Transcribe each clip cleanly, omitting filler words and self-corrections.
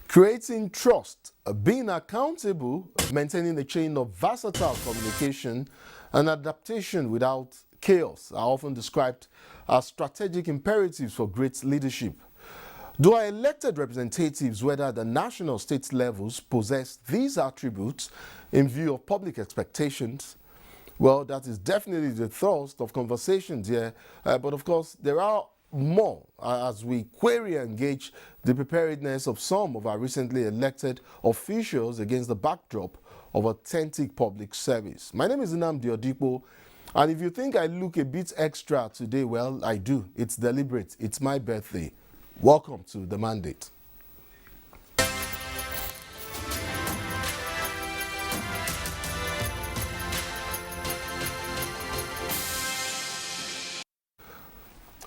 Creating trust, being accountable, maintaining a chain of versatile communication and adaptation without chaos are often described as strategic imperatives for great leadership. Do our elected representatives, whether at the national or state levels, possess these attributes in view of public expectations? Well, that is definitely the thrust of conversations here, but of course there are more as we query and gauge the preparedness of some of our recently elected officials against the backdrop of authentic public service. My name is Nnamdi Odipo, and if you think I look a bit extra today, well, I do. It's deliberate. It's my birthday. Welcome to The Mandate.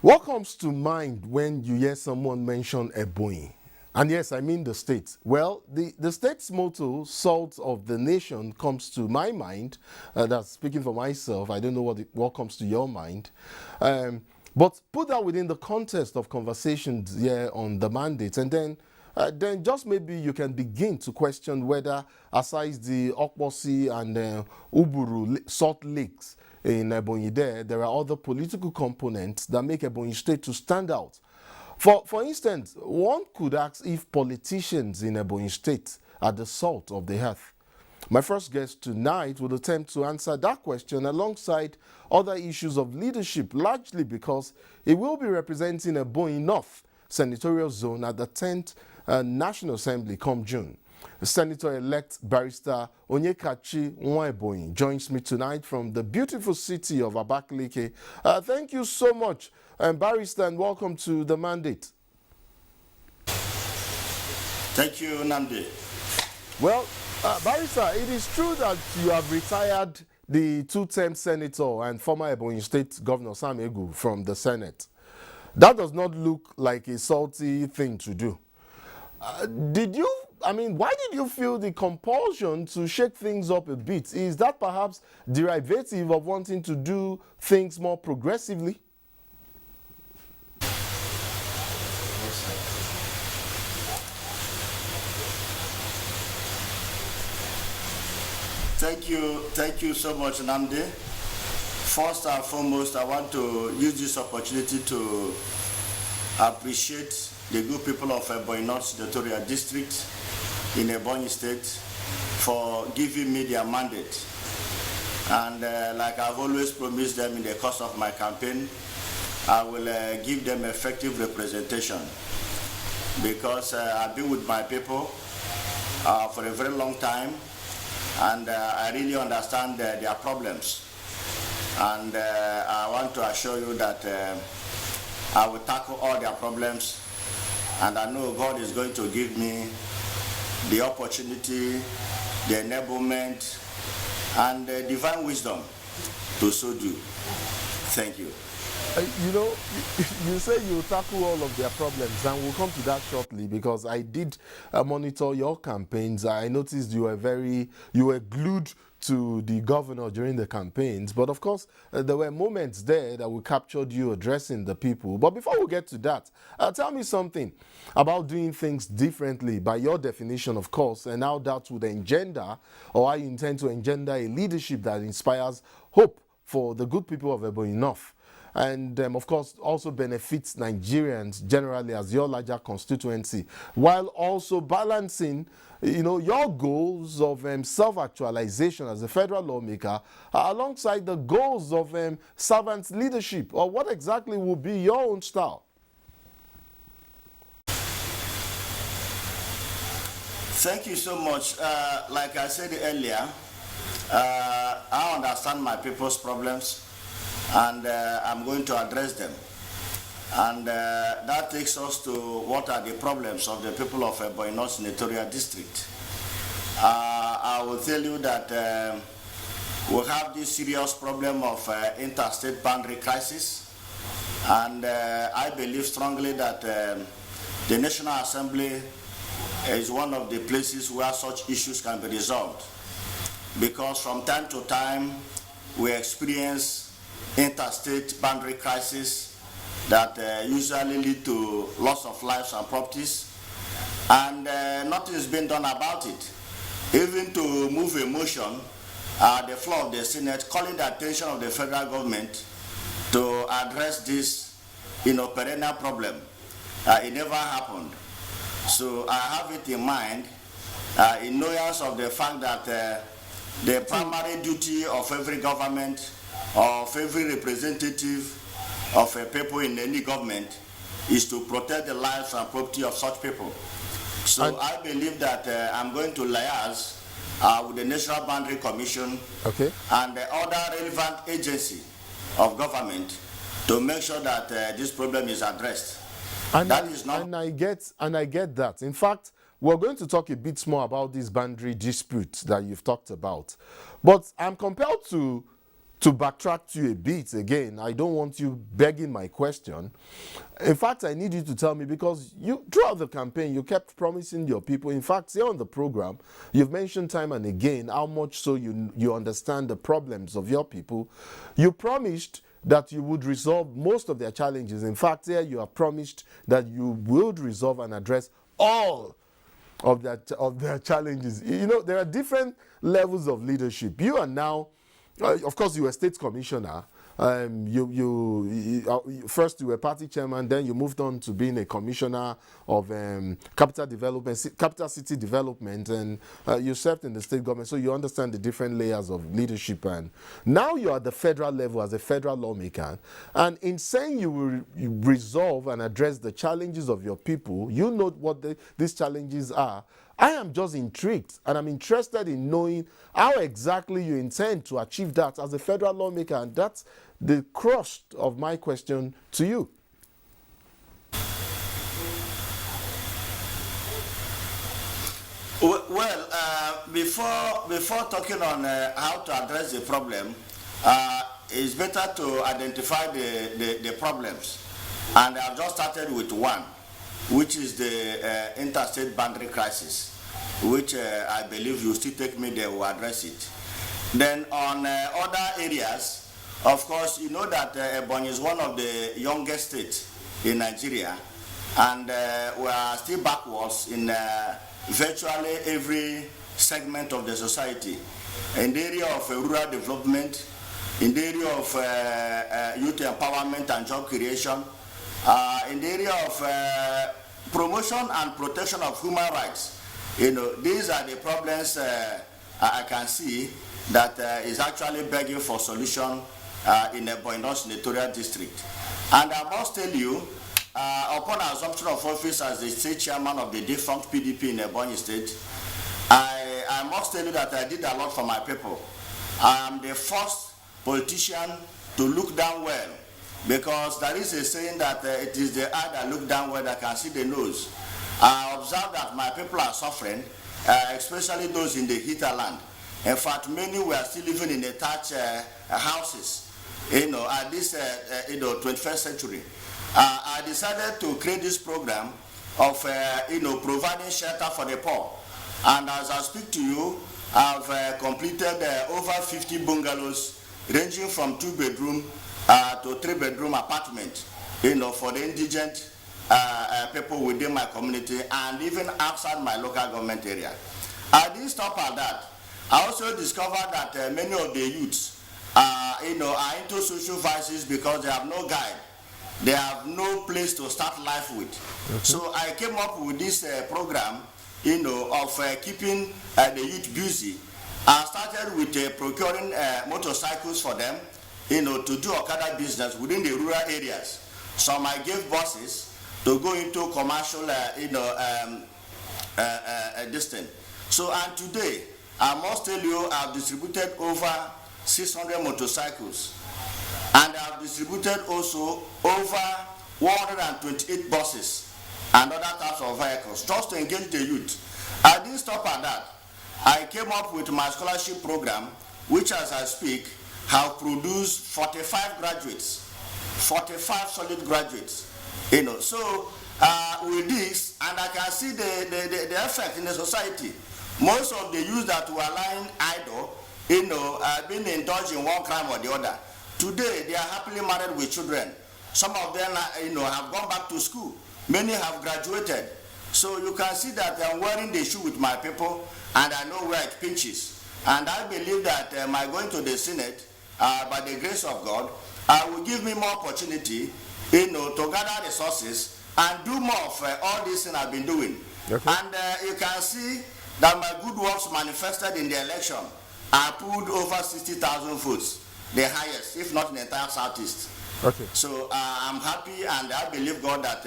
What comes to mind when you hear someone mention Ebonyi? And yes, I mean the state. Well, the state's motto, Salt of the Nation, comes to my mind. That's speaking for myself. I don't know what comes to your mind. But put that within the context of conversations here on The Mandate, and then just maybe you can begin to question whether, aside the Okolie and Uburu salt lakes in Ebonyi there are other political components that make Ebonyi State to stand out. For instance, one could ask if politicians in Ebonyi State are the salt of the earth. My first guest tonight will attempt to answer that question alongside other issues of leadership, largely because he will be representing Ebonyi North senatorial zone at the 10th National Assembly come June. Senator-elect Barrister Nwaebonyi joins me tonight from the beautiful city of Abakaliki. Thank you so much, Barrister, and welcome to The Mandate. Thank you, Nnamdi. Well, Barrister, it is true that you have retired the two-term senator and former Ebonyi State Governor Sam Egu from the Senate. That does not look like a salty thing to do. Why did you feel the compulsion to shake things up a bit? Is that perhaps derivative of wanting to do things more progressively? Thank you so much, Nnamdi. First and foremost, I want to use this opportunity to appreciate the good people of Ebonyi North Senatorial District in Ebonyi State for giving me their mandate. And like I've always promised them in the course of my campaign, I will give them effective representation, because I've been with my people for a very long time, and I really understand their problems. And I want to assure you that I will tackle all their problems, and I know God is going to give me the opportunity, the enablement, and the divine wisdom to so do. Thank you. You say you tackle all of their problems, and we'll come to that shortly, because I did monitor your campaigns. I noticed you were glued to the governor during the campaigns, but of course there were moments there that we captured you addressing the people. But before we get to that, tell me something about doing things differently by your definition, of course, and how that would engender, or how you intend to engender, a leadership that inspires hope for the good people of Ebonyi North, and of course also benefits Nigerians generally as your larger constituency, while also balancing your goals of self-actualization as a federal lawmaker alongside the goals of servant leadership. Or what exactly will be your own style? Thank you so much. Like I said earlier, I understand my people's problems, and I'm going to address them. And that takes us to what are the problems of the people of Ebonyi North Senatorial District. I will tell you that we have this serious problem of interstate boundary crisis, and I believe strongly that the National Assembly is one of the places where such issues can be resolved, because from time to time we experience interstate boundary crisis that usually lead to loss of lives and properties. and nothing's been done about it. Even to move a motion the floor of the Senate calling the attention of the federal government to address this perennial problem. It never happened. So I have it in mind, in knowledge of the fact that the primary duty of every government, of every representative of people in any government, is to protect the lives and property of such people. So I believe that I'm going to liaise with the National Boundary Commission and the other relevant agency of government to make sure that this problem is addressed. And I get that. In fact, we're going to talk a bit more about this boundary dispute that you've talked about. But I'm compelled to backtrack to you a bit again. I don't want you begging my question. In fact, I need you to tell me, because you, throughout the campaign, you kept promising your people. In fact, here on the program, you've mentioned time and again how much so you understand the problems of your people. You promised that you would resolve most of their challenges. In fact, here you have promised that you would resolve and address all of their challenges. You know, there are different levels of leadership. You are now, of course, you were state commissioner. First you were party chairman, then you moved on to being a commissioner of capital city development, and you served in the state government, so you understand the different layers of leadership. And now you are at the federal level as a federal lawmaker, and in saying you will resolve and address the challenges of your people, you know what these challenges are. I am just intrigued, and I'm interested in knowing how exactly you intend to achieve that as a federal lawmaker, and that's the crux of my question to you. Well, before talking on how to address the problem, it's better to identify the problems, and I've just started with one, which is the interstate boundary crisis, which I believe you still take me there will address it. Then on other areas, of course, you know that Ebonyi is one of the youngest states in Nigeria, and we are still backwards in virtually every segment of the society. In the area of rural development, in the area of youth empowerment and job creation, in the area of promotion and protection of human rights. You know, these are the problems I can see that is actually begging for solution in the Ebonyi senatorial district. And I must tell you, upon assumption of office as the state chairman of the defunct PDP in Ebonyi state, I must tell you that I did a lot for my people. I am the first politician to look down well, because there is a saying that it is the eye that look down well that can see the nose. I observe that my people are suffering, especially those in the hinterland. In fact, many were still living in attached houses, at this 21st century. I decided to create this program of providing shelter for the poor. And as I speak to you, I've completed over 50 bungalows, ranging from 2-bedroom to 3-bedroom apartment, for the indigent people within my community and even outside my local government area. I didn't stop at that. I also discovered that many of the youths are into social vices because they have no guide. They have no place to start life with. So I came up with this program, of keeping the youth busy. I started with procuring motorcycles for them, to do Okada business within the rural areas. Some I gave buses to go into commercial, distance. So, and today, I must tell you, I've distributed over 600 motorcycles, and I've distributed also over 128 buses and other types of vehicles, just to engage the youth. I didn't stop at that. I came up with my scholarship program, which as I speak, have produced 45 graduates, 45 solid graduates. So with this, and I can see the effect in the society. Most of the youth that were lying idle, being indulged in one crime or the other, today they are happily married with children. Some of them, have gone back to school. Many have graduated. So you can see that I'm wearing the shoe with my people, and I know where it pinches. And I believe that my going to the Senate, by the grace of God, will give me more opportunity, to gather resources and do more of all this thing I've been doing. Okay. And you can see that my good works manifested in the election. I pulled over 60,000 votes, the highest, if not in the entire Southeast. Okay. So I'm happy, and I believe God that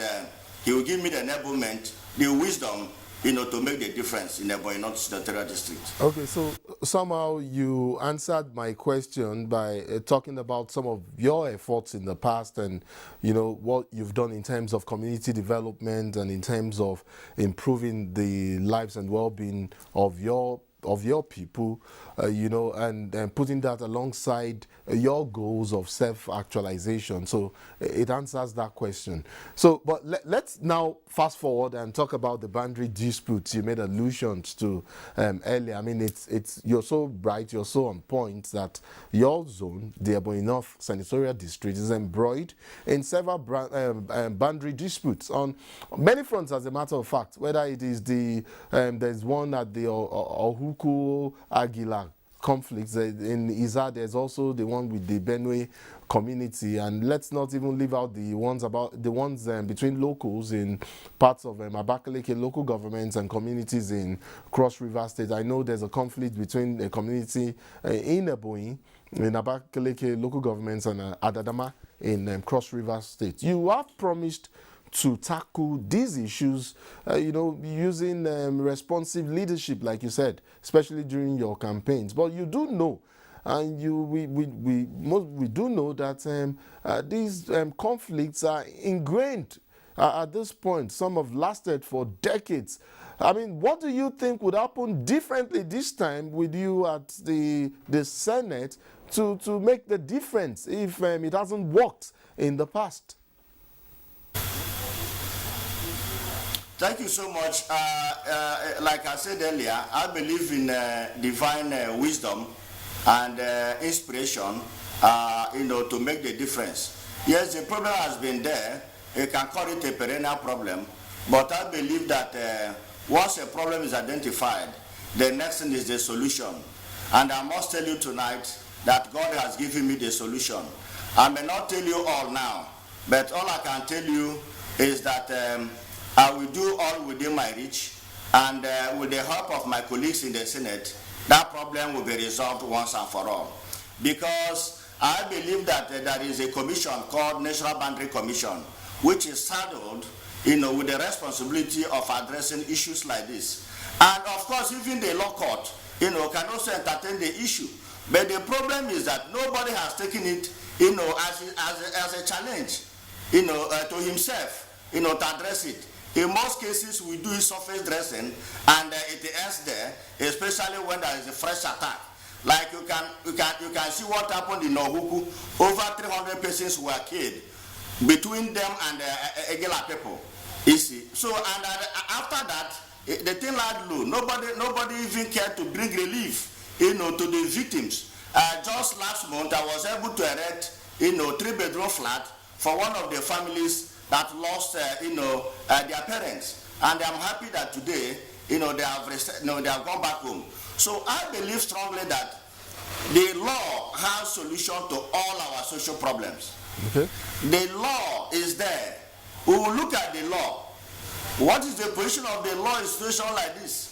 He will give me the enablement, the wisdom, to make the difference in the Ebonyi North Senatorial District. Okay, so somehow you answered my question by talking about some of your efforts in the past and, what you've done in terms of community development and in terms of improving the lives and well-being of your people, and putting that alongside your goals of self-actualization. So it answers that question. So, but let's now fast forward and talk about the boundary disputes you made allusions to earlier. I mean, it's you're so bright, you're so on point that your zone, the Ebonyi North Senatorial District, is embroiled in several boundary disputes on many fronts, as a matter of fact, whether it is there's one at the Ohuku Aguilar conflicts in Iza. There's also the one with the Benue community, and let's not even leave out the ones between locals in parts of Abakaliki local governments and communities in Cross River State. I know there's a conflict between a community in Ebonyi, in Abakaliki local governments, and Adadama in Cross River State. You have promised to tackle these issues, using responsive leadership, like you said, especially during your campaigns. But you do know, and we do know that these conflicts are ingrained at this point. Some have lasted for decades. I mean, what do you think would happen differently this time with you at the Senate to make the difference if it hasn't worked in the past? Thank you so much. Like I said earlier, I believe in divine wisdom and inspiration, to make the difference. Yes, the problem has been there. You can call it a perennial problem, but I believe that once a problem is identified, the next thing is the solution. And I must tell you tonight that God has given me the solution. I may not tell you all now, but all I can tell you is that I will do all within my reach, and with the help of my colleagues in the Senate, that problem will be resolved once and for all. Because I believe that there is a commission called National Boundary Commission, which is saddled, with the responsibility of addressing issues like this. And of course, even the law court, can also entertain the issue. But the problem is that nobody has taken it, as a challenge, to himself, to address it. In most cases, we do surface dressing, and it ends there, especially when there is a fresh attack. Like you can see what happened in Ohuku. Over 300 persons were killed between them and Egela people. You see. So and after that, the thing lied low. Nobody even cared to bring relief, to the victims. Just last month, I was able to erect, 3-bedroom flat for one of the families that lost, their parents, and I'm happy that today, they have gone back home. So I believe strongly that the law has solution to all our social problems. Okay. The law is there. We will look at the law. What is the position of the law in a situation like this?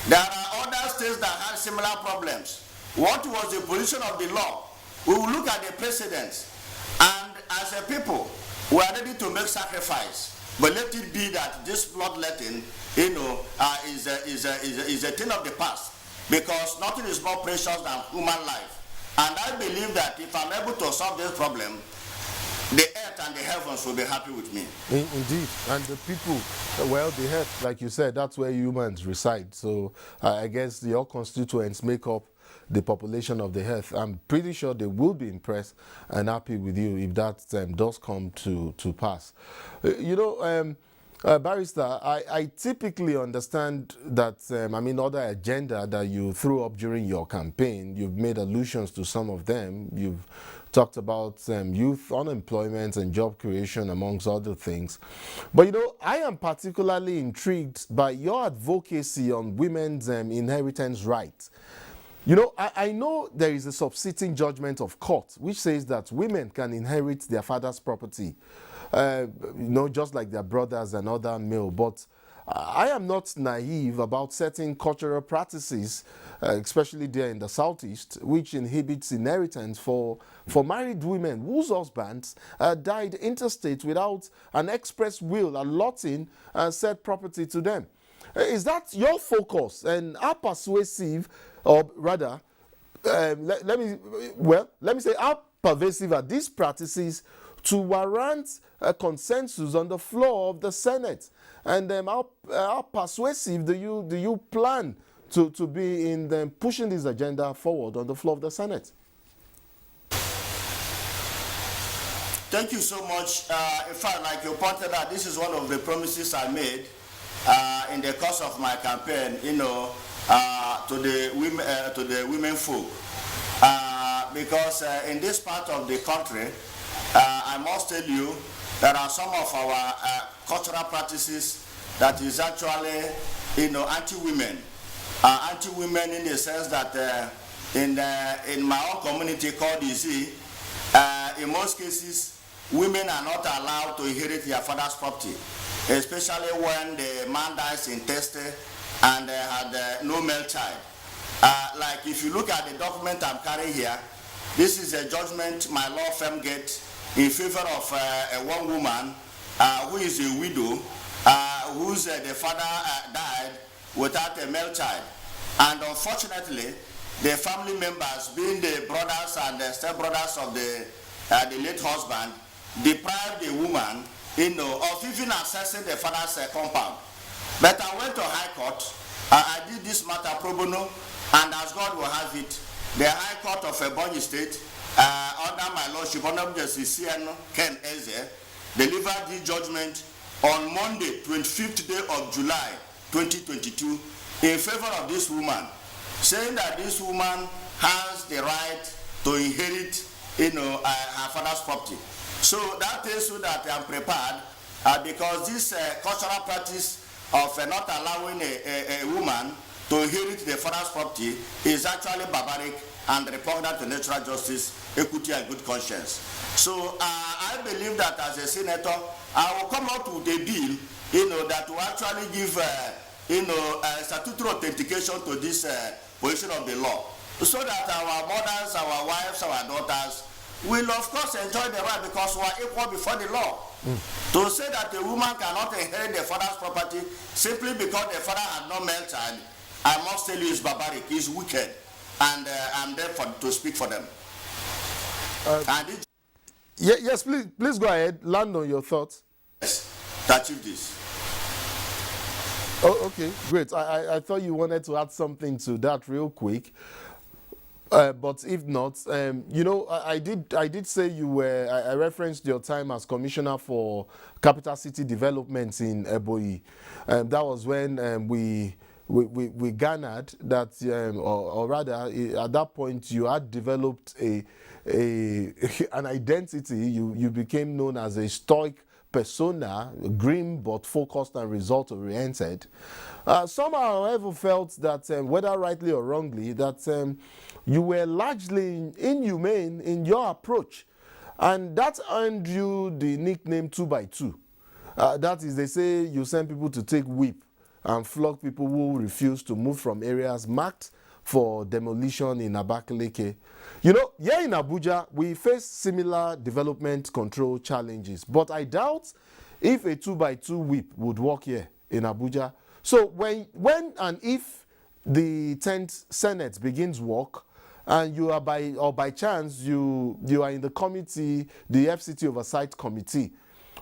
There are other states that have similar problems. What was the position of the law? We will look at the precedents, and as a people, we are ready to make sacrifice, but let it be that this bloodletting, is a thing of the past, because nothing is more precious than human life. And I believe that if I'm able to solve this problem, the earth and the heavens will be happy with me. Indeed, and the people, the earth, like you said, that's where humans reside. So I guess your constituents make up the population of the earth. I'm pretty sure they will be impressed and happy with you if that does come to pass. Barrister, I typically understand that, other agenda that you threw up during your campaign, you've made allusions to some of them. You've talked about youth unemployment and job creation, amongst other things. But, I am particularly intrigued by your advocacy on women's inheritance rights. I know there is a subsisting judgment of court which says that women can inherit their father's property, just like their brothers and other male. But I am not naive about certain cultural practices, especially there in the southeast, which inhibits inheritance for married women whose husbands died interstate without an express will allotting said property to them. Is that your focus, and how persuasive, or rather, let me say, how pervasive are these practices to warrant a consensus on the floor of the Senate? And how persuasive do you plan to be in pushing this agenda forward on the floor of the Senate? Thank you so much. In fact, like you pointed out, this is one of the promises I made in the course of my campaign, to the women folk, because in this part of the country, I must tell you, there are some of our cultural practices that is actually, anti-women. Anti-women in the sense that in my own community called Ngozi, in most cases, women are not allowed to inherit their father's property, especially when the man dies intestate and had no male child. Like if you look at the document I'm carrying here, this is a judgment my law firm gets in favor of one woman who is a widow, whose the father died without a male child. And unfortunately, the family members, being the brothers and the stepbrothers of the late husband, deprived the woman of even accessing the father's compound. But I went to High Court. I did this matter pro bono, and as God will have it, the High Court of Ebonyi State, under my lordship, Honorable Justice C.N. Ken Eze, delivered this judgment on Monday, 25th day of July, 2022, in favor of this woman, saying that this woman has the right to inherit, her father's property. So that tells you that I'm prepared, because this cultural practice of not allowing a woman to inherit the father's property is actually barbaric and repugnant to natural justice, equity, and good conscience. So I believe that as a senator, I will come out with a bill, that will actually give, statutory authentication to this position of the law, so that our mothers, our wives, our daughters will of course enjoy the right, because we are equal before the law. To say that a woman cannot inherit the father's property simply because the father had no male child, I must tell you, is barbaric, is wicked, and I'm there to speak for them. Yes, please go ahead. Land on your thoughts. Yes, to achieve this. Oh, okay, great. I thought you wanted to add something to that real quick. But if not, I did say you were, I referenced your time as Commissioner for Capital City Development in Ebonyi. That was when we garnered that, or rather, at that point, you had developed an identity. You became known as a stoic persona, grim but focused and result-oriented. Some, however, felt that, whether rightly or wrongly, that you were largely inhumane in your approach. And that earned you the nickname 2x2. That is, they say you send people to take whip and flog people who refuse to move from areas marked for demolition in Abakaliki. Here in Abuja, we face similar development control challenges, but I doubt if a 2x2 whip would work here in Abuja. So when and if the 10th Senate begins work, and you are by chance you are in the committee, the FCT Oversight Committee,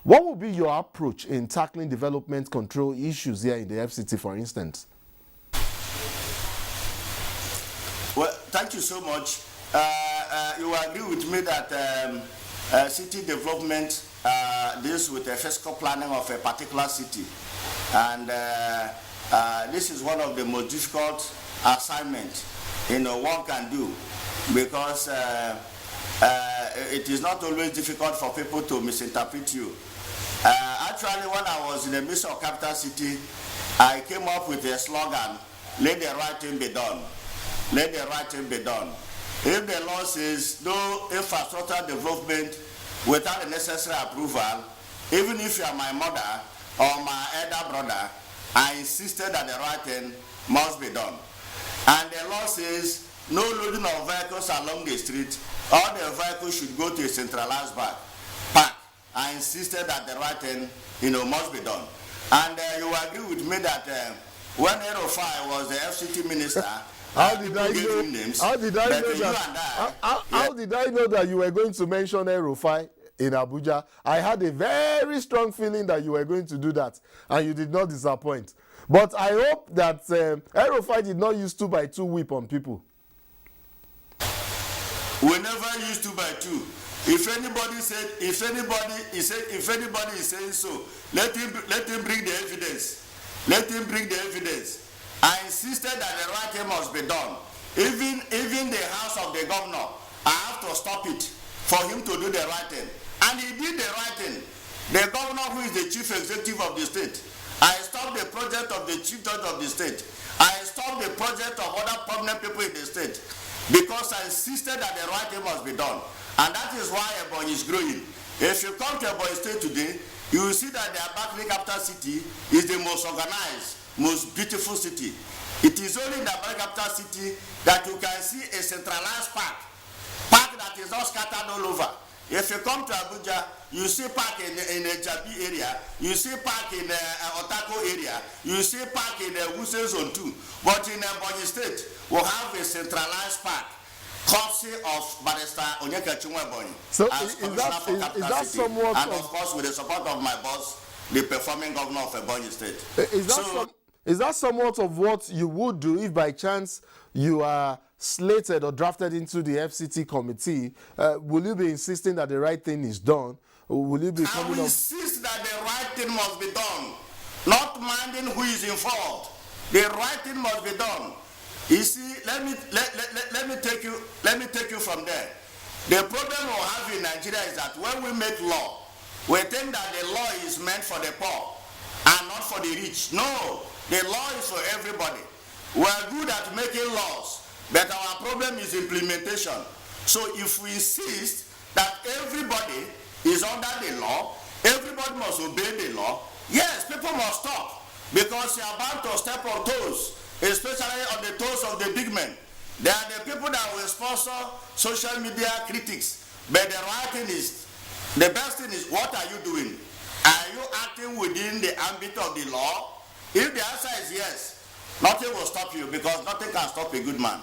what will be your approach in tackling development control issues here in the FCT, for instance? Well, thank you so much. You agree with me that city development this with the fiscal planning of a particular city. And this is one of the most difficult assignments one can do, because it is not always difficult for people to misinterpret you. Actually, when I was in the midst of capital city, I came up with a slogan: let the right thing be done. Let the right thing be done. If the law says no infrastructure development without the necessary approval, even if you are my mother or my elder brother, I insisted that the right thing must be done. And the law says no loading of vehicles along the street. All the vehicles should go to a centralized park. I insisted that the right thing, must be done. And you agree with me that when Erufai was the FCT minister, how did I know that you were going to mention Erufai in Abuja? I had a very strong feeling that you were going to do that, and you did not disappoint. But I hope that Erufai did not use 2x2 whip on people. We never use 2x2. If anybody is saying so, let him bring the evidence. Let him bring the evidence. I insisted that the right thing must be done. Even the house of the governor, I have to stop it for him to do the right thing. And he did the right thing. The governor, who is the chief executive of the state, I stopped the project of the chief judge of the state. I stopped the project of other prominent people in the state, because I insisted that the right thing must be done. And that is why Ebonyi is growing. If you come to Ebonyi State today, you will see that the Abakaliki capital city is the most organized, most beautiful city. It is only in the Abakaliki capital city that you can see a centralized park that is not scattered all over. If you come to Abuja, you see park in the Jabi area, you see park in the Otako area, you see park in the Wuse Zone 2. But in Ebonyi State, we have a centralized park, courtesy of Barrister Nwaebonyi. So is that somewhat, and of course with the support of my boss, the performing governor of Ebonyi State. Is that somewhat of what you would do if by chance you are slated or drafted into the FCT committee? Will you be insisting that the right thing is done? Or will you be I will insist that the right thing must be done, not minding who is involved. The right thing must be done. You see, let me take you from there. The problem we have in Nigeria is that when we make law, we think that the law is meant for the poor and not for the rich. No, the law is for everybody. We are good at making laws, but our problem is implementation. So if we insist that everybody is under the law, everybody must obey the law, yes, people must stop, because you are bound to step on toes, especially on the toes of the big men. They are the people that will sponsor social media critics. But the right thing is, the best thing is, what are you doing? Are you acting within the ambit of the law? If the answer is yes, nothing will stop you, because nothing can stop a good man.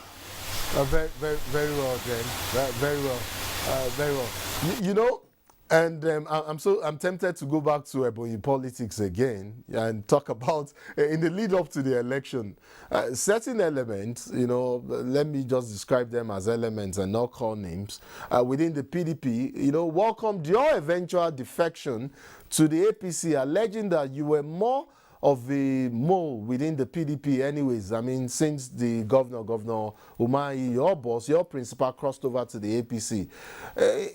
Very well, Jen. Very well. Very well. You know, and I'm tempted to go back to Ebonyi politics again and talk about in the lead up to the election, certain elements. Let me just describe them as elements and not call names within the PDP. Welcomed your eventual defection to the APC, alleging that you were more of a mole within the PDP anyways. I mean, since the Governor Umahi, your boss, your principal, crossed over to the APC.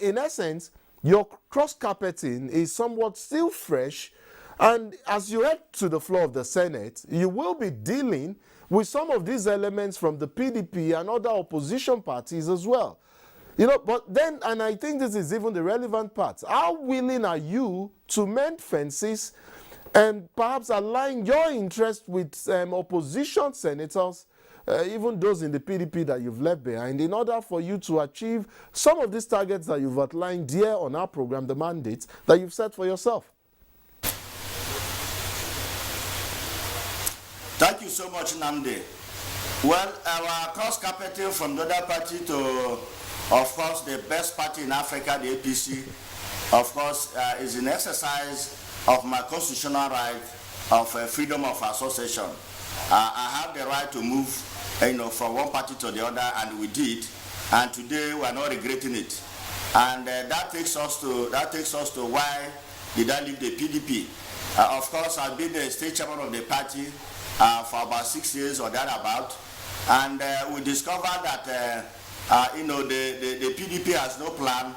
In essence, your cross-carpeting is somewhat still fresh, and as you head to the floor of the Senate, you will be dealing with some of these elements from the PDP and other opposition parties as well. But then, and I think this is even the relevant part, how willing are you to mend fences and perhaps align your interest with opposition senators, even those in the PDP that you've left behind, in order for you to achieve some of these targets that you've outlined here on our program, the mandates that you've set for yourself? Thank you so much, Nnamdi. Well, our cross-carpeting from the other party to, of course, the best party in Africa, the APC, of course, is an exercise of my constitutional right of freedom of association. I have the right to move, from one party to the other, and we did. And today we are not regretting it. And that takes us to why did I leave the PDP? Of course, I've been the state chairman of the party for about 6 years or thereabout, and we discovered that the PDP has no plan,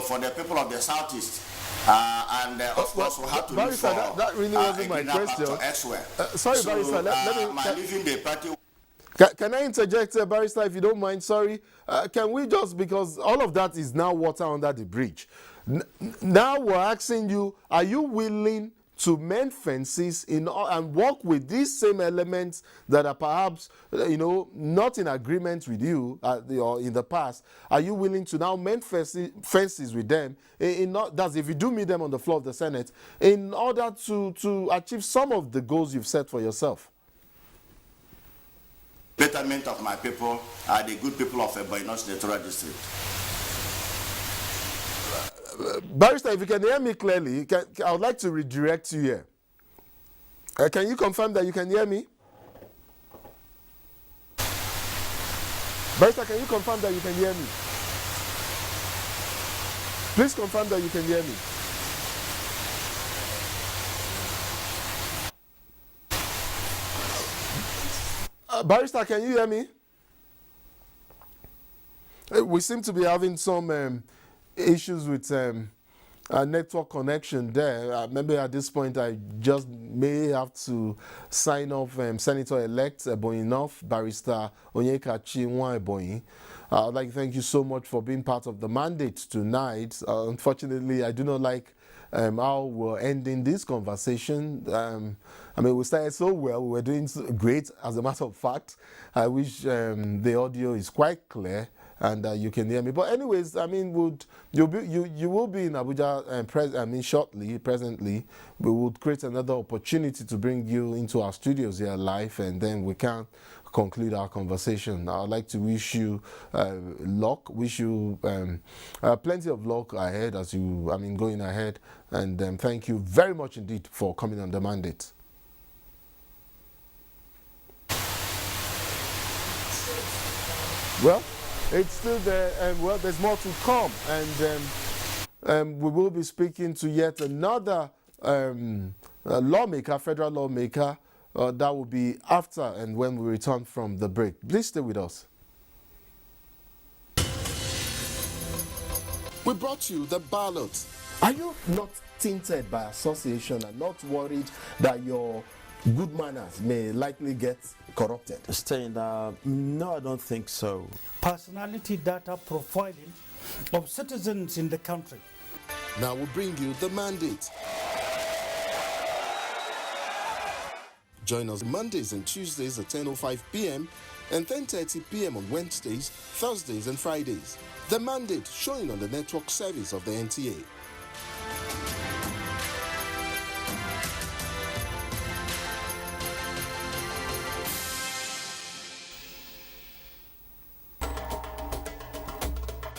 for the people of the southeast, and of course we have to look for that really wasn't my question. Elsewhere. Sorry, so, Barrister. my leaving the party. Can I interject, Barrister, if you don't mind? Sorry. Can we just, because all of that is now water under the bridge. Now we're asking you, are you willing to mend fences and work with these same elements that are perhaps, not in agreement with you or in the past? Are you willing to now mend fences with them, that's if you do meet them on the floor of the Senate, in order to achieve some of the goals you've set for yourself? Betterment of my people are the good people of Ebonyi North Senatorial District. Barrister, if you can hear me clearly, I would like to redirect you here. Can you confirm that you can hear me? Barrister, can you confirm that you can hear me? Please confirm that you can hear me. Barrister, can you hear me? We seem to be having some issues with network connection there. Maybe at this point I just may have to sign off Senator-elect Ebonyi North, Barrister Onyekachi Nwaebonyi. I'd like to thank you so much for being part of the mandate tonight. Unfortunately, I do not like how we're ending this conversation. We started so well, we were doing great, as a matter of fact. I wish the audio is quite clear and you can hear me. But anyways, you will be in Abuja shortly, presently. We would create another opportunity to bring you into our studios here live, and then we can conclude our conversation. I'd like to wish you luck, wish you plenty of luck ahead as you, going ahead, and thank you very much indeed for coming on the mandate. Well, it's still there, and there's more to come, and we will be speaking to yet another lawmaker, federal lawmaker. That will be after and when we return from the break. Please stay with us. We brought you the ballot. Are you not tainted by association and not worried that your good manners may likely get corrupted? No, I don't think so. Personality data profiling of citizens in the country. Now we'll bring you the mandate. Join us Mondays and Tuesdays at 10:05 p.m. and 10:30 p.m. on Wednesdays, Thursdays and Fridays. The mandate showing on the network service of the NTA.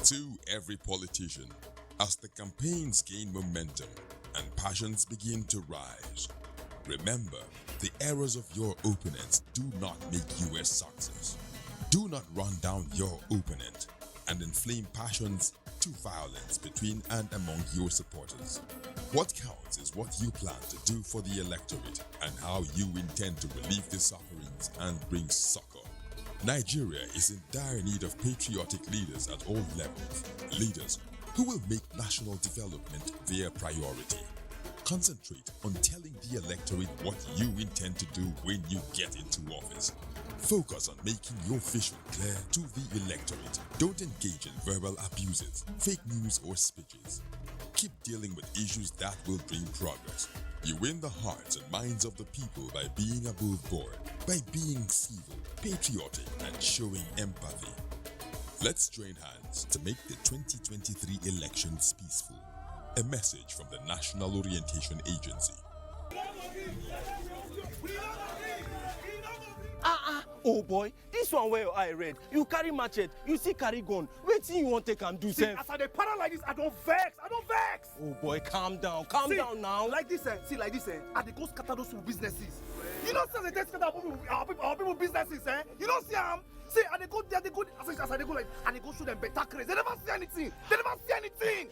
To every politician, as the campaigns gain momentum and passions begin to rise, remember, the errors of your opponents do not make you a success. Do not run down your opponent and inflame passions to violence between and among your supporters. What counts is what you plan to do for the electorate and how you intend to relieve the sufferings and bring succor. Nigeria is in dire need of patriotic leaders at all levels. Leaders who will make national development their priority. Concentrate on telling the electorate what you intend to do when you get into office. Focus on making your vision clear to the electorate. Don't engage in verbal abuses, fake news or speeches. Keep dealing with issues that will bring progress. You win the hearts and minds of the people by being above board, by being civil, patriotic, and showing empathy. Let's join hands to make the 2023 elections peaceful. A message from the National Orientation Agency. Oh boy, this one where your eye red. You carry machete, you see carry gun. Wetin you want take and do, see, as I dey para like this, I don't vex. Oh boy, calm down down now. Like this, like this, I dey go scatter those businesses. You don't see the scatter our people businesses, You don't see them. See, and they go there, they go, as I they go like, and they go show them better craze. They never see anything. They never see anything.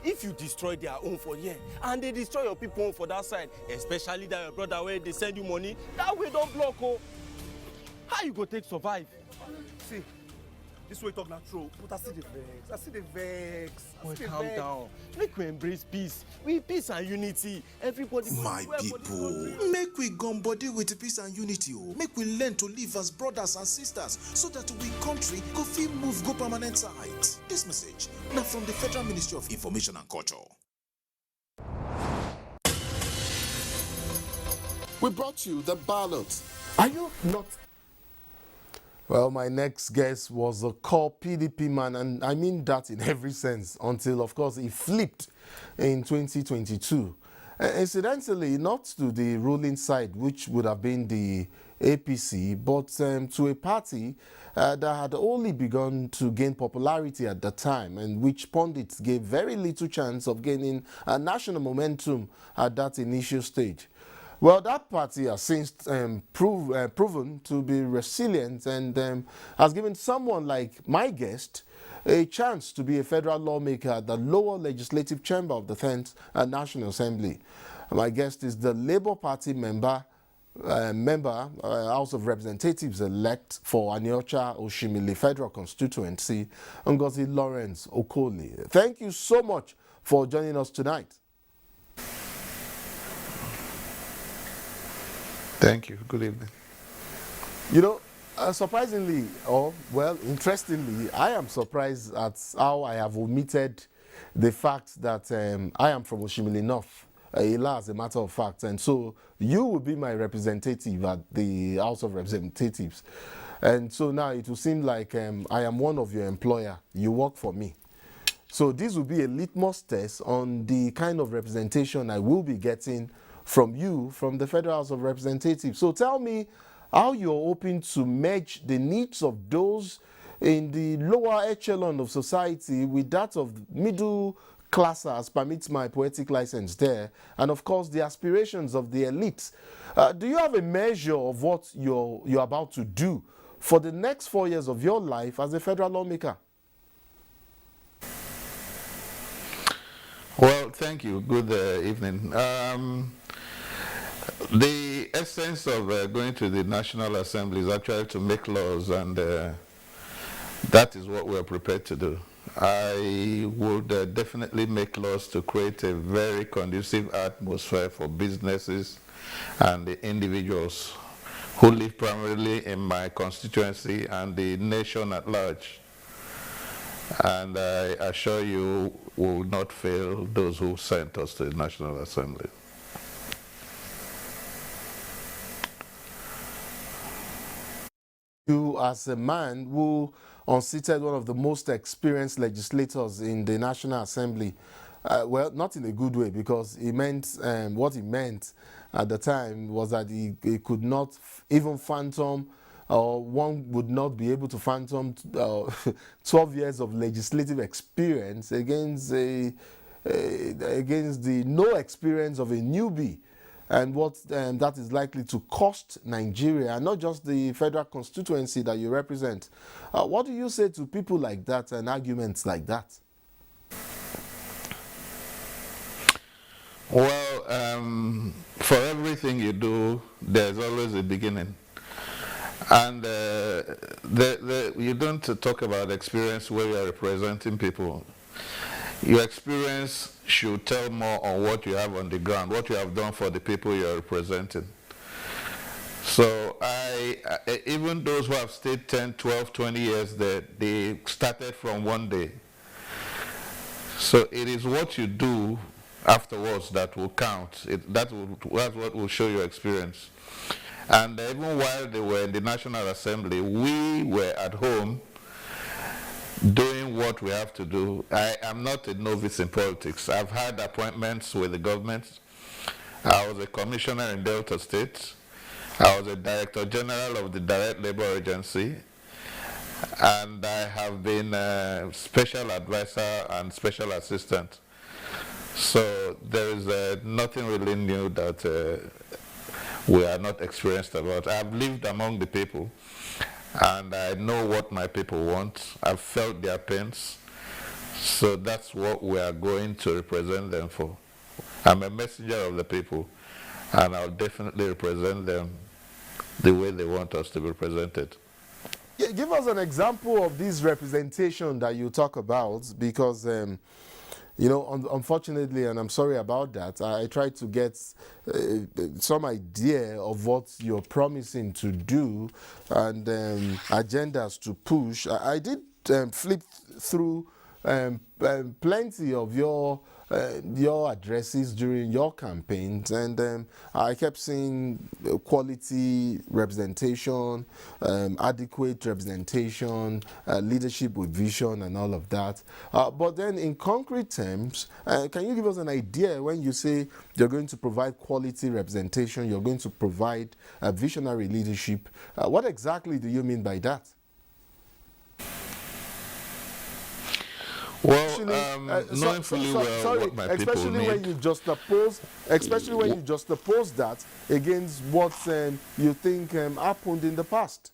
If you destroy their own for here, and they destroy your people own for that side, especially that your brother where they send you money, that way don't block, oh. How you go take survive? See, this way talk not true, but I see the vex. I see the vex. Boy, calm down. Make we embrace peace. With peace and unity, everybody. My people, make we gum body with peace and unity. Oh. Make we learn to live as brothers and sisters so that we country go feel move go permanent side. This message now from the Federal Ministry of Information and Culture. We brought you the ballot. Are you not? Well, my next guest was a core PDP man, and I mean that in every sense, until, of course, he flipped in 2022. Incidentally, not to the ruling side, which would have been the APC, but to a party that had only begun to gain popularity at the time, and which pundits gave very little chance of gaining a national momentum at that initial stage. Well, that party has since proven to be resilient and has given someone like my guest a chance to be a federal lawmaker at the lower legislative chamber of the 10th National Assembly. My guest is the Labour Party member, House of Representatives elect for Aniocha Oshimili Federal Constituency, Ngozi Lawrence Okolie. Thank you so much for joining us tonight. Thank you. Good evening. You know, surprisingly, or well, interestingly, I am surprised at how I have omitted the fact that I am from Oshimili North, Ila, as a matter of fact. And so you will be my representative at the House of Representatives. And so now it will seem like I am one of your employer. You work for me. So this will be a litmus test on the kind of representation I will be getting from you, from the Federal House of Representatives. So tell me how you're hoping to match the needs of those in the lower echelon of society with that of middle classers, permits my poetic license there, and of course the aspirations of the elites. Do you have a measure of what you're about to do for the next 4 years of your life as a federal lawmaker? Well, thank you. Good evening. The essence of going to the National Assembly is actually to make laws, and that is what we're prepared to do. I would definitely make laws to create a very conducive atmosphere for businesses and the individuals who live primarily in my constituency and the nation at large. And I assure you, we will not fail those who sent us to the National Assembly. You, as a man who unseated one of the most experienced legislators in the National Assembly, well, not in a good way, because he meant what he meant at the time was that he could not even fathom, or one would not be able to fathom 12 years of legislative experience against the no experience of a newbie, and what that is likely to cost Nigeria, and not just the federal constituency that you represent. What do you say to people like that and arguments like that? Well, for everything you do, there's always a beginning. And you don't talk about experience where you're representing people. Your experience should tell more on what you have on the ground, what you have done for the people you're representing. So even those who have stayed 10, 12, 20 years there, they started from one day. So it is what you do afterwards that will count. That's what will show your experience. And even while they were in the National Assembly, we were at home doing what we have to do. I am not a novice in politics. I've had appointments with the government. I was a commissioner in Delta State. I was a Director General of the Direct Labor Agency. And I have been a special advisor and special assistant. So there is nothing really new that we are not experienced about. I've lived among the people. and I know what my people want. I've felt their pains, so that's what we are going to represent them for. I'm a messenger of the people, and I'll definitely represent them the way they want us to be represented. Yeah, give us an example of this representation that you talk about, because you know, unfortunately, and I'm sorry about that, I tried to get some idea of what you're promising to do and agendas to push. I did flip through plenty of your addresses during your campaigns, and I kept seeing quality representation, adequate representation, leadership with vision and all of that. But then in concrete terms, can you give us an idea when you say you're going to provide quality representation, you're going to provide visionary leadership, what exactly do you mean by that? Well, knowing fully well what my people especially need. when you just oppose, especially when you just oppose that against what you think happened in the past.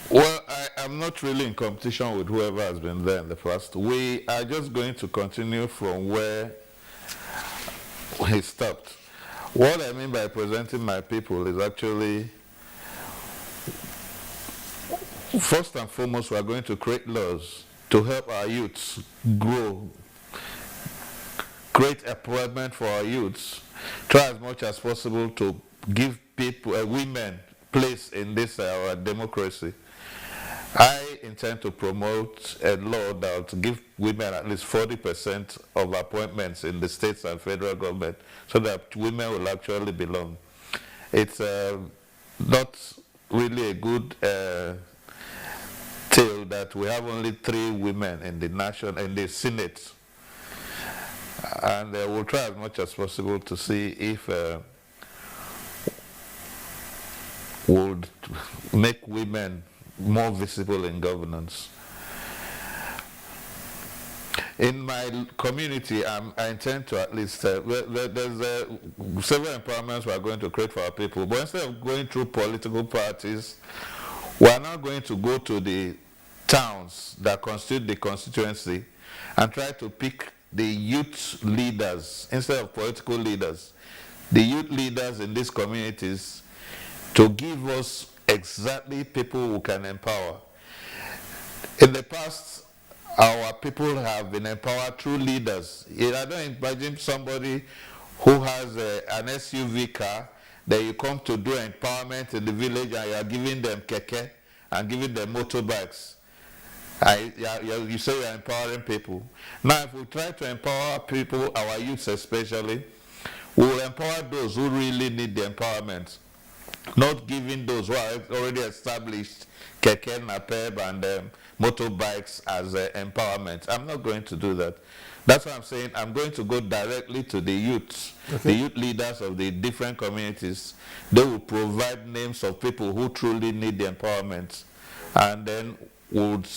Well, I'm not really in competition with whoever has been there in the past. We are just going to continue from where he stopped. What I mean by presenting my people is actually, first and foremost, we are going to create laws to help our youths grow, create employment for our youths, try as much as possible to give people, women, place in this our democracy. I intend to promote a law that will give women at least 40% of appointments in the states and federal government, so that women will actually belong. It's not really a good tale that we have only 3 women in the Senate, and we'll try as much as possible to see if would make women more visible in governance. In my community, I intend to at least, there's several empowerments we are going to create for our people, but instead of going through political parties, we are now going to go to the towns that constitute the constituency and try to pick the youth leaders instead of political leaders, the youth leaders in these communities, to give us exactly people who can empower. In the past, our people have been empowered through leaders. I don't imagine somebody who has an SUV car that you come to do empowerment in the village and you are giving them keke and giving them motorbikes. You say you are empowering people. Now, if we try to empower people, our youths especially, we will empower those who really need the empowerment, not giving those who are already established keke, napep, and motorbikes as empowerment. I'm not going to do that. That's why I'm saying I'm going to go directly to the youths, the youth leaders of the different communities. They will provide names of people who truly need the empowerment, and then would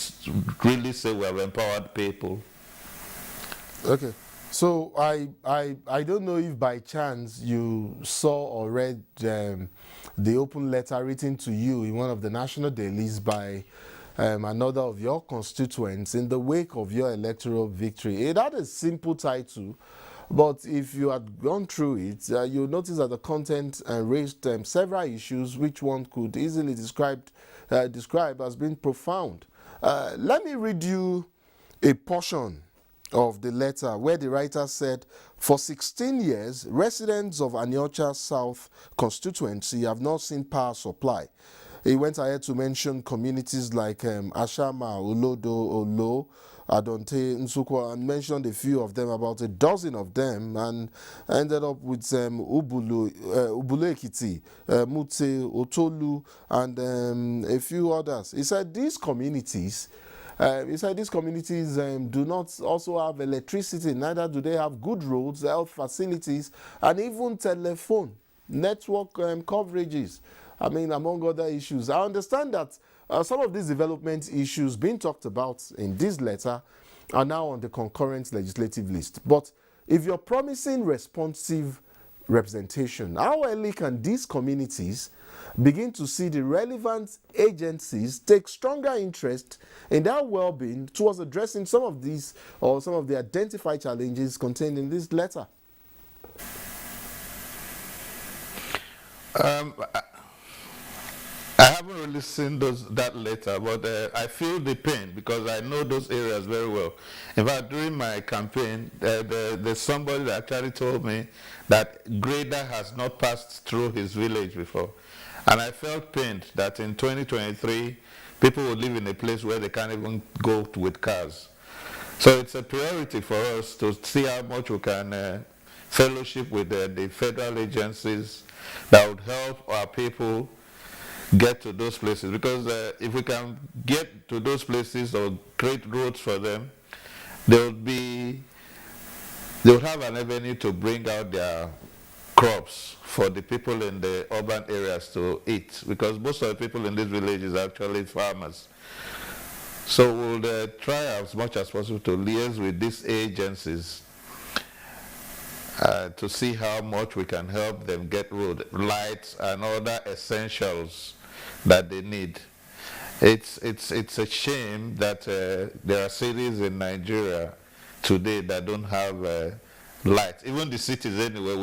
really say we have empowered people. Okay. So I don't know if by chance you saw or read the open letter written to you in one of the national dailies by another of your constituents in the wake of your electoral victory. It had a simple title, but if you had gone through it, you'll notice that the content raised several issues which one could easily describe as being profound. Let me read you a portion of the letter where the writer said, for 16 years, residents of Aniocha South constituency have not seen power supply. He went ahead to mention communities like Ashama, Ulodo, Olo, Adonte, Nsukwa, and mentioned a few of them, about a dozen of them, and ended up with Ubulu Ekiti, Mute, Otolu, and a few others. He said these communities do not also have electricity, neither do they have good roads, health facilities, and even telephone network coverages. I mean, among other issues. I understand that some of these development issues being talked about in this letter are now on the concurrent legislative list. But if you're promising responsive representation. How early can these communities begin to see the relevant agencies take stronger interest in their well-being towards addressing some of these or some of the identified challenges contained in this letter? I haven't really seen that letter, but I feel the pain because I know those areas very well. In fact, during my campaign, there's somebody that actually told me that grader has not passed through his village before. And I felt pained that in 2023, people will live in a place where they can't even go with cars. So it's a priority for us to see how much we can fellowship with the federal agencies that would help our people get to those places, because if we can get to those places or create roads for them, they would have an avenue to bring out their crops for the people in the urban areas to eat, because most of the people in these villages are actually farmers. So we'll try as much as possible to liaise with these agencies to see how much we can help them get road, lights, and other essentials that they need. It's a shame that there are cities in Nigeria today that don't have lights. Even the cities anyway,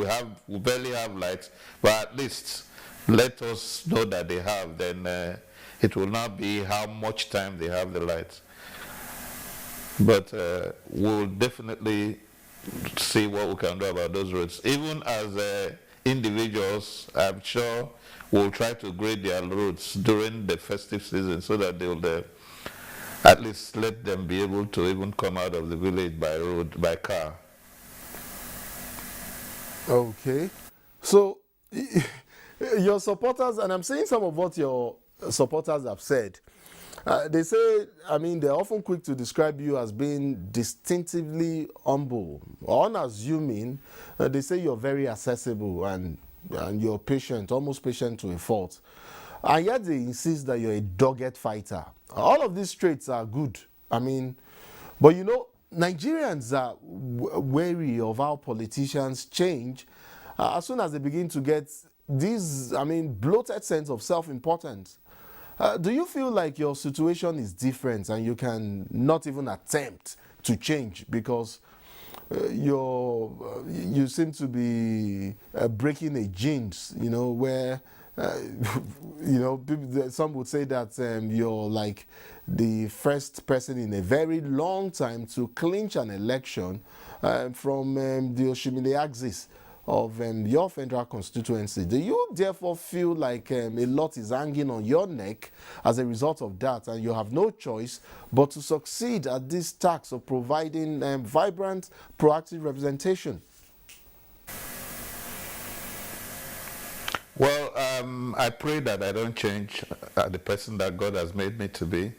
we barely have lights, but at least let us know that they have, then it will not be how much time they have the lights. But we'll definitely see what we can do about those roads. Even as individuals, I'm sure we'll try to grade their roads during the festive season so that they'll at least let them be able to even come out of the village by road, by car. Okay. So your supporters, and I'm saying some of what your supporters have said, they say, I mean, they're often quick to describe you as being distinctively humble or unassuming. They say you're very accessible and you're patient, almost patient to a fault. And yet they insist that you're a dogged fighter. All of these traits are good. I mean, but you know, Nigerians are wary of how politicians change as soon as they begin to get this, I mean, bloated sense of self-importance. Do you feel like your situation is different and you can not even attempt to change because you seem to be breaking a genes, you know, where you know, some would say that you're like the first person in a very long time to clinch an election from the Oshimile axis of your federal constituency. Do you therefore feel like a lot is hanging on your neck as a result of that, and you have no choice but to succeed at this task of providing vibrant, proactive representation? Well, I pray that I don't change the person that God has made me to be.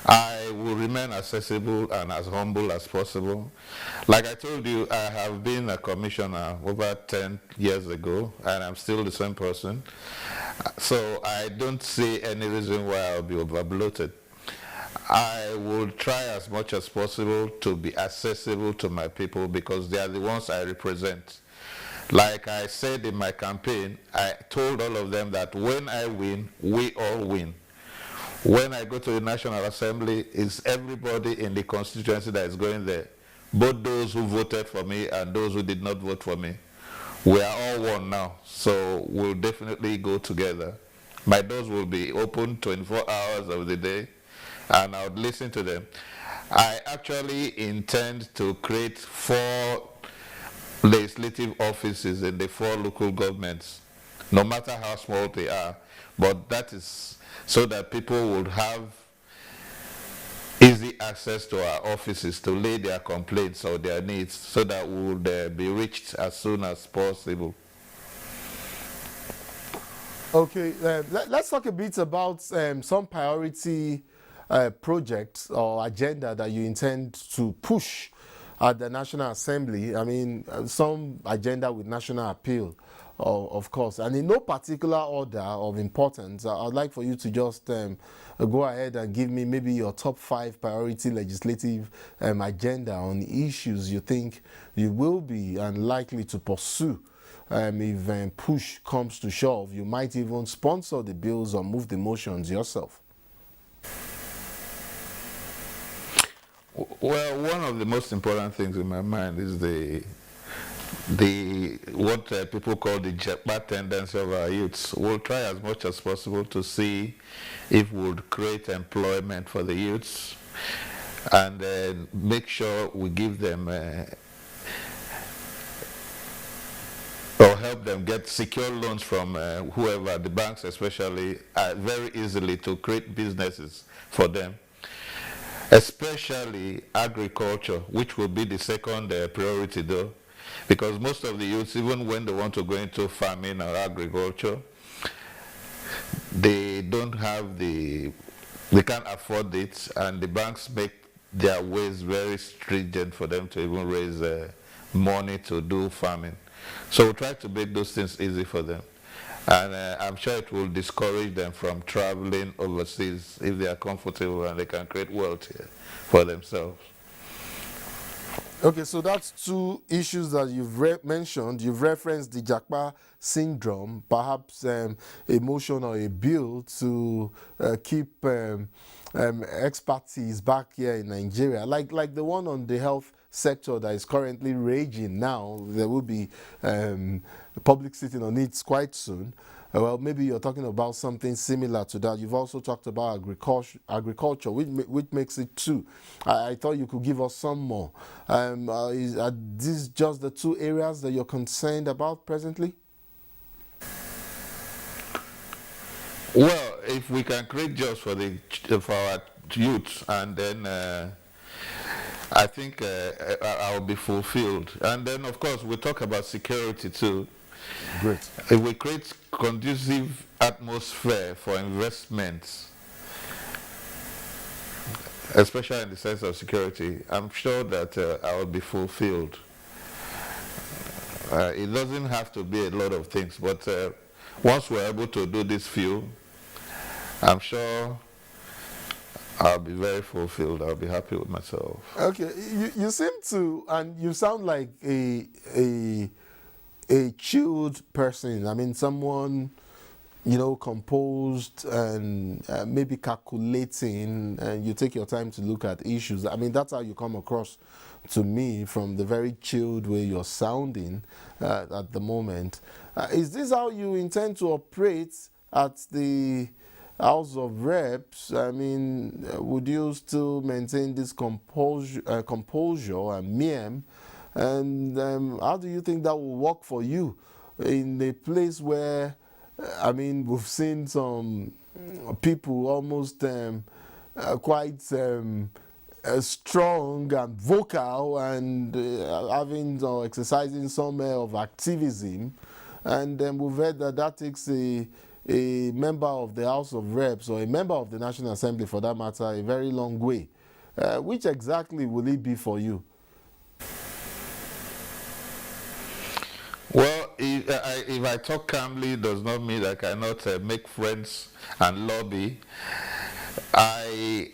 I will remain accessible and as humble as possible. Like I told you, I have been a commissioner over 10 years ago, and I'm still the same person. So I don't see any reason why I'll be over-bloated. I will try as much as possible to be accessible to my people because they are the ones I represent. Like I said in my campaign, I told all of them that when I win, we all win. When I go to the National Assembly, it's everybody in the constituency that is going there. Both those who voted for me and those who did not vote for me. We are all one now, so we'll definitely go together. My doors will be open 24 hours of the day, and I'll listen to them. I actually intend to create 4 legislative offices in the 4 local governments, no matter how small they are, but that is so that people would have easy access to our offices to lay their complaints or their needs so that we would be reached as soon as possible. Okay, let's talk a bit about some priority projects or agenda that you intend to push at the National Assembly. I mean, some agenda with national appeal, of course, and in no particular order of importance. I'd like for you to just go ahead and give me maybe your top 5 priority legislative agenda on issues you think you will be and likely to pursue if push comes to shove, you might even sponsor the bills or move the motions yourself? Well, one of the most important things in my mind is what people call the jetpack tendency of our youths. We'll try as much as possible to see if we'll create employment for the youths, and make sure we give them or help them get secure loans from whoever, the banks especially, very easily to create businesses for them, especially agriculture, which will be the second priority though, because most of the youths, even when they want to go into farming or agriculture, they don't have they can't afford it, and the banks make their ways very stringent for them to even raise money to do farming. So we try to make those things easy for them. And I'm sure it will discourage them from traveling overseas if they are comfortable and they can create wealth here for themselves. Okay, so that's two issues that you've mentioned. You've referenced the Japa syndrome, perhaps a motion or a bill to keep expertise back here in Nigeria, like the one on the health sector that is currently raging now. There will be public sitting on it quite soon. Well, maybe you're talking about something similar to that. You've also talked about agriculture, which makes it two. I thought you could give us some more. Are these just the two areas that you're concerned about presently? Well, if we can create jobs for our youth, and then I think I'll be fulfilled. And then, of course, we talk about security too. Great. If we create conducive atmosphere for investments, especially in the sense of security, I'm sure that I will be fulfilled. It doesn't have to be a lot of things, but once we're able to do this few, I'm sure I'll be very fulfilled. I'll be happy with myself. Okay, you seem to, and you sound like a chilled person. I mean, someone, you know, composed and maybe calculating, and you take your time to look at issues. I mean, that's how you come across to me, from the very chilled way you're sounding at the moment. Is this how you intend to operate at the House of Reps? I mean, would you still maintain this composure and mien? And how do you think that will work for you in a place where, I mean, we've seen some people almost quite strong and vocal and having or exercising some of activism, and we've heard that takes a member of the House of Reps, or a member of the National Assembly for that matter, a very long way. Which exactly will it be for you? Well, if I talk calmly, does not mean I cannot make friends and lobby. I'll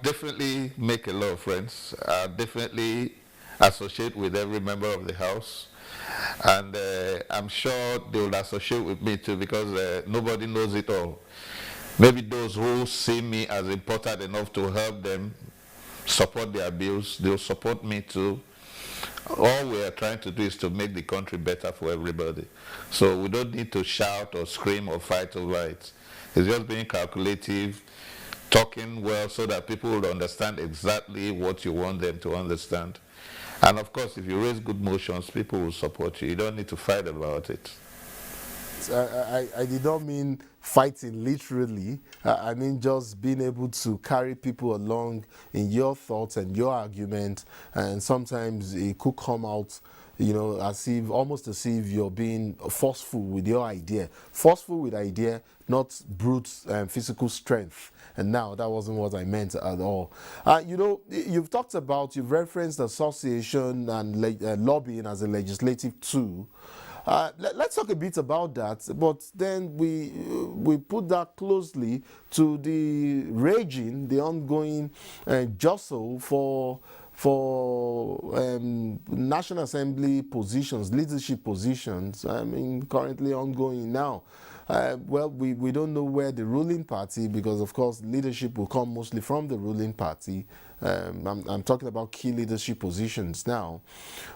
definitely make a lot of friends. I'll definitely associate with every member of the House. And I'm sure they will associate with me too, because nobody knows it all. Maybe those who see me as important enough to help them support their bills, they'll support me too. All we are trying to do is to make the country better for everybody. So we don't need to shout or scream or fight over it. It's just being calculative, talking well so that people will understand exactly what you want them to understand. And of course, if you raise good motions, people will support you. You don't need to fight about it. I did not mean fighting literally. I mean just being able to carry people along in your thoughts and your argument, and sometimes it could come out, you know, almost as if you're being forceful with your idea. Forceful with idea, not brute physical strength. And now that wasn't what I meant at all. You know, you've referenced association and lobbying as a legislative tool. Let's talk a bit about that, but then we put that closely to the ongoing jostle for for National Assembly positions, leadership positions, I mean, currently ongoing now. Well, we don't know where the ruling party, because of course leadership will come mostly from the ruling party. I'm talking about key leadership positions now.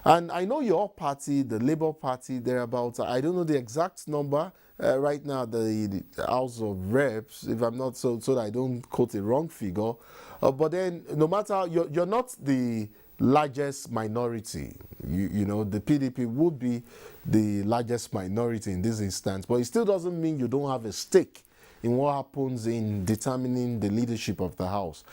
And I know your party, the Labour Party, they're about, I don't know the exact number right now, the House of Reps, if I'm not, so that I don't quote a wrong figure. But then, no matter, you're not the largest minority. You know, the PDP would be the largest minority in this instance, but it still doesn't mean you don't have a stake in what happens in determining the leadership of the House.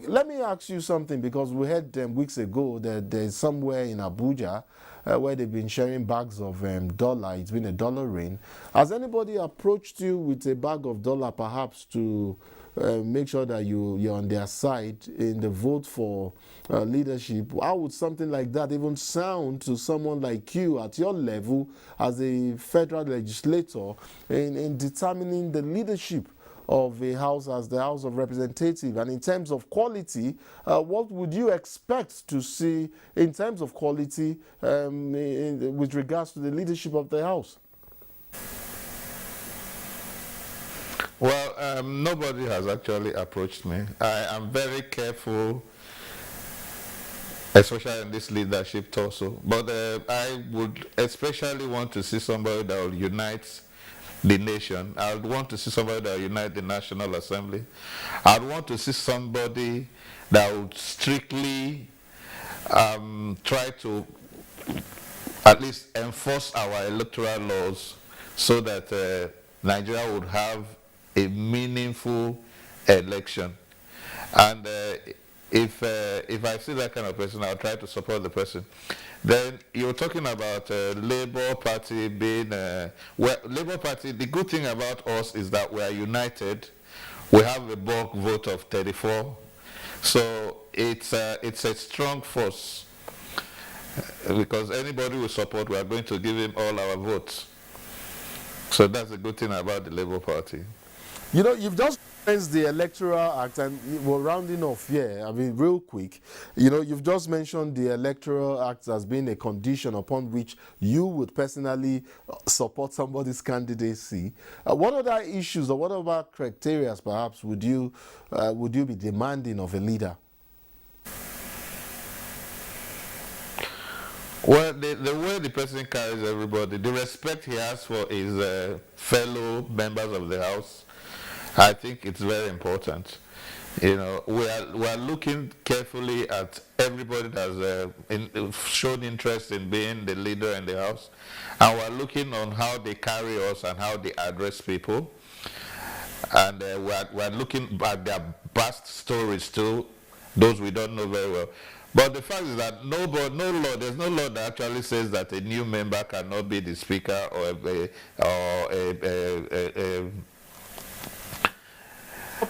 Let me ask you something, because we heard weeks ago that there's somewhere in Abuja where they've been sharing bags of dollar. It's been a dollar rain. Has anybody approached you with a bag of dollar, perhaps to make sure that you're on their side in the vote for leadership? How would something like that even sound to someone like you at your level as a federal legislator in determining the leadership of a house as the House of Representatives? And in terms of quality, what would you expect to see in terms of quality with regards to the leadership of the House? Well, nobody has actually approached me. I am very careful, especially in this leadership torso. But I would especially want to see somebody that will unite the nation. I would want to see somebody that will unite the National Assembly. I would want to see somebody that would strictly try to at least enforce our electoral laws, so that Nigeria would have a meaningful election. And if I see that kind of person, I'll try to support the person. Then you're talking about Labour Party being, well, Labour Party, the good thing about us is that we are united. We have a bulk vote of 34. So it's a strong force, because anybody we support, we are going to give him all our votes. So that's a good thing about the Labour Party. You know, you've just mentioned the Electoral Act, and we're rounding off here. I mean, real quick. You know, you've just mentioned the Electoral Act as being a condition upon which you would personally support somebody's candidacy. What other issues or what other criteria, perhaps, would you be demanding of a leader? Well, the way the person carries everybody, the respect he has for his fellow members of the House, I think it's very important. You know, we are looking carefully at everybody that's shown interest in being the leader in the House, and we're looking on how they carry us and how they address people, and we're looking at their past stories too, those we don't know very well. But the fact is that there's no law that actually says that a new member cannot be the speaker or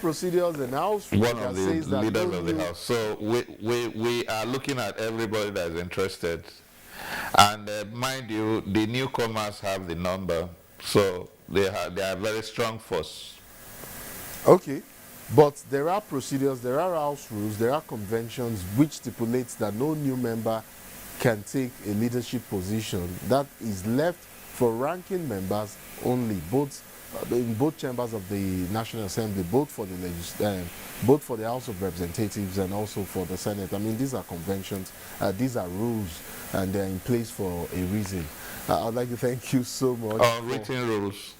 procedures in house one of the leaders of the House. So we are looking at everybody that is interested, and mind you, the newcomers have the number, so they are very strong force. Okay, but there are procedures, there are house rules, there are conventions which stipulates that no new member can take a leadership position. That is left for ranking members only, in both chambers of the National Assembly, both for the House of Representatives and also for the Senate. I mean, these are conventions, these are rules, and they're in place for a reason. I'd like to thank you so much. Written rules.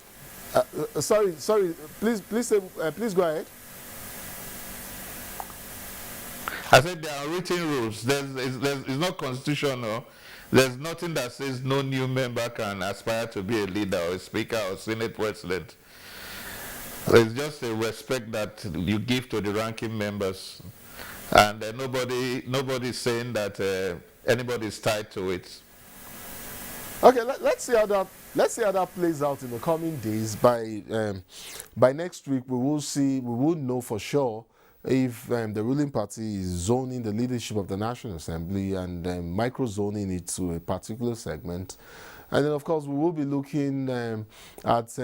Sorry, please go ahead. I said there are written rules. It's not constitutional. There's nothing that says no new member can aspire to be a leader or a speaker or senate president. It's just a respect that you give to the ranking members, and nobody's saying that anybody is tied to it. Okay, let's see how that plays out in the coming days. By next week, we will know for sure if the ruling party is zoning the leadership of the National Assembly and micro-zoning it to a particular segment. And then, of course, we will be looking at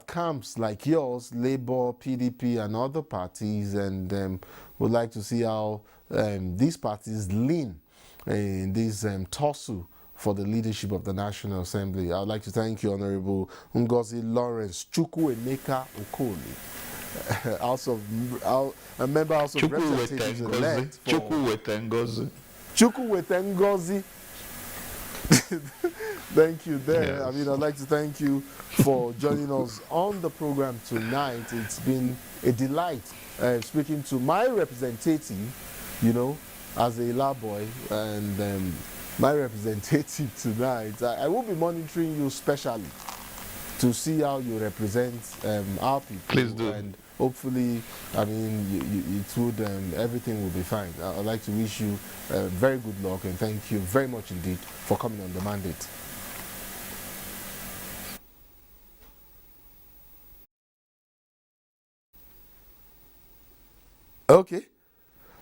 camps like yours, Labour, PDP, and other parties, and we'd like to see how these parties lean in this tussle for the leadership of the National Assembly. I'd like to thank you, Honorable Ngozi Lawrence Chukwuemeka Okolie, a member House of Representatives elect. Ngozi. Ngozi. Thank you there. Yes. I mean, I'd like to thank you for joining us on the program tonight. It's been a delight speaking to my representative, you know, as a lab boy, and my representative tonight. I will be monitoring you specially to see how you represent our people. Please do. And hopefully, I mean, it would, everything will be fine. I'd like to wish you very good luck, and thank you very much indeed for coming on the mandate. Okay.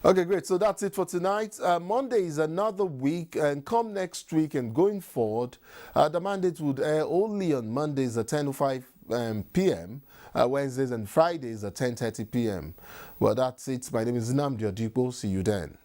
Okay, great. So that's it for tonight. Monday is another week, and come next week and going forward, the mandate would air only on Mondays at 10:05 p.m., Wednesdays and Fridays at 10:30 p.m. Well, that's it. My name is Nnamdi Odipo. See you then.